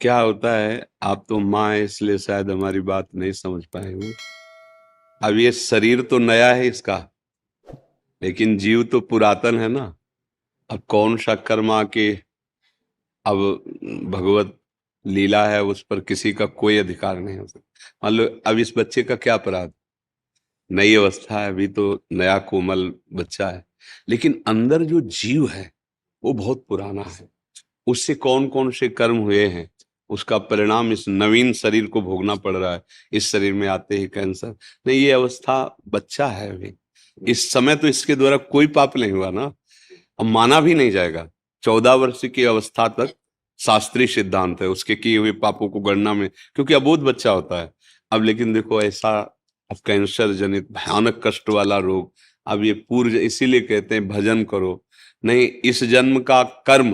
क्या होता है, आप तो माँ है इसलिए शायद हमारी बात नहीं समझ पाए हो। अब ये शरीर तो नया है इसका, लेकिन जीव तो पुरातन है ना। अब कौन सा कर्मा के, अब भगवत लीला है, उस पर किसी का कोई अधिकार नहीं हो सकता। मान लो अब इस बच्चे का क्या अपराध, नई अवस्था है, अभी तो नया कोमल बच्चा है, लेकिन अंदर जो जीव है वो बहुत पुराना है। उससे कौन कौन से कर्म हुए हैं, उसका परिणाम इस नवीन शरीर को भोगना पड़ रहा है। इस शरीर में आते ही कैंसर, नहीं ये अवस्था, बच्चा है अभी, इस समय तो इसके द्वारा कोई पाप नहीं हुआ ना। अब माना भी नहीं जाएगा। 14 वर्ष की अवस्था तक शास्त्रीय सिद्धांत है उसके किए हुए पापों को गणना में, क्योंकि अबोध बच्चा होता है। अब लेकिन देखो ऐसा, अब कैंसर जनित भयानक कष्ट वाला रोग। अब ये पूर्व, इसीलिए कहते हैं भजन करो। नहीं, इस जन्म का कर्म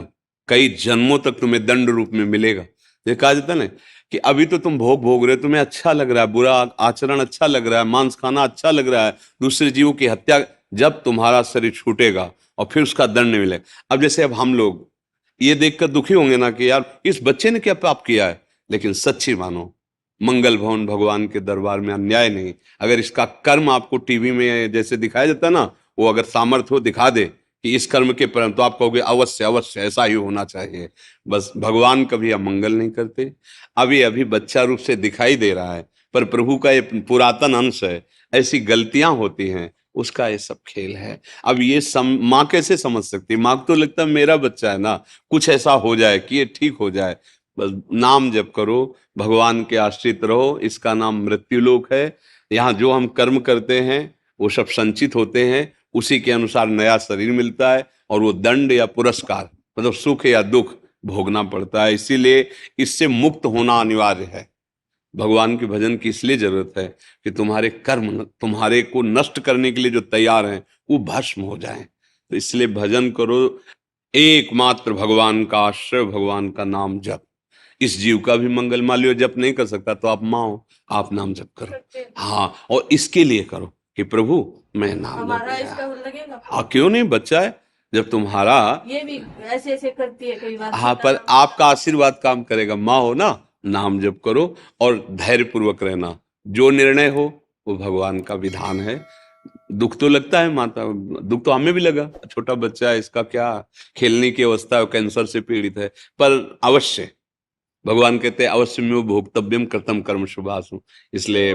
कई जन्मों तक तुम्हें दंड रूप में मिलेगा। ये कहा जाता है ना कि अभी तो तुम भोग भोग रहे हो, तुम्हें अच्छा लग रहा है, बुरा आचरण अच्छा लग रहा है, मांस खाना अच्छा लग रहा है, दूसरे जीवों की हत्या, जब तुम्हारा शरीर छूटेगा और फिर उसका दंड मिलेगा। अब जैसे अब हम लोग ये देखकर दुखी होंगे ना कि यार इस बच्चे ने क्या पाप किया है, लेकिन सच्ची मानो, मंगल भवन भगवान के दरबार में अन्याय नहीं। अगर इसका कर्म आपको टीवी में जैसे दिखाया जाता है ना, वो अगर सामर्थ्य हो दिखा दे कि इस कर्म के परिणाम, तो आप कहोगे अवश्य अवश्य ऐसा ही होना चाहिए। बस भगवान कभी अमंगल नहीं करते। अभी अभी बच्चा रूप से दिखाई दे रहा है, पर प्रभु का ये पुरातन अंश है। ऐसी गलतियां होती हैं, उसका ये सब खेल है। अब ये माँ कैसे समझ सकती है? माँ को तो लगता है मेरा बच्चा है ना, कुछ ऐसा हो जाए कि ये ठीक हो जाए। बस नाम जप करो, भगवान के आश्रित रहो, इसका नाम मृत्युलोक है। यहाँ जो हम कर्म करते हैं वो सब संचित होते हैं, उसी के अनुसार नया शरीर मिलता है, और वो दंड या पुरस्कार, मतलब सुख या दुख भोगना पड़ता है। इसीलिए इससे मुक्त होना अनिवार्य है। भगवान के भजन की इसलिए जरूरत है कि तुम्हारे कर्म तुम्हारे को नष्ट करने के लिए जो तैयार हैं वो भस्म हो जाएं। तो इसलिए भजन करो, एकमात्र भगवान का आश्रय, भगवान का नाम जप। इस जीव का भी मंगल। मान लियो जप नहीं कर सकता तो आप माँ हो, आप नाम जप करो। हाँ, और इसके लिए करो कि प्रभु मैं नाम जप हमारा लिया। इसका लगेगा। हाँ क्यों नहीं, बच्चा है जब तुम्हारा। ये भी ऐसे ऐसे करती है कई बार, हाँ, पर सीताराम। आपका आशीर्वाद काम करेगा, माँ हो ना, नाम जप करो और धैर्य पूर्वक रहना। जो निर्णय हो वो भगवान का विधान है। दुख तो लगता है माता, दुख तो हमें भी लगा, छोटा बच्चा है, इसका क्या खेलने की अवस्था है, कैंसर से पीड़ित है। पर अवश्य भगवान कहते हैं अवश्य में वो भोक्तव्यम कृतम कर्म शुभासु। इसलिए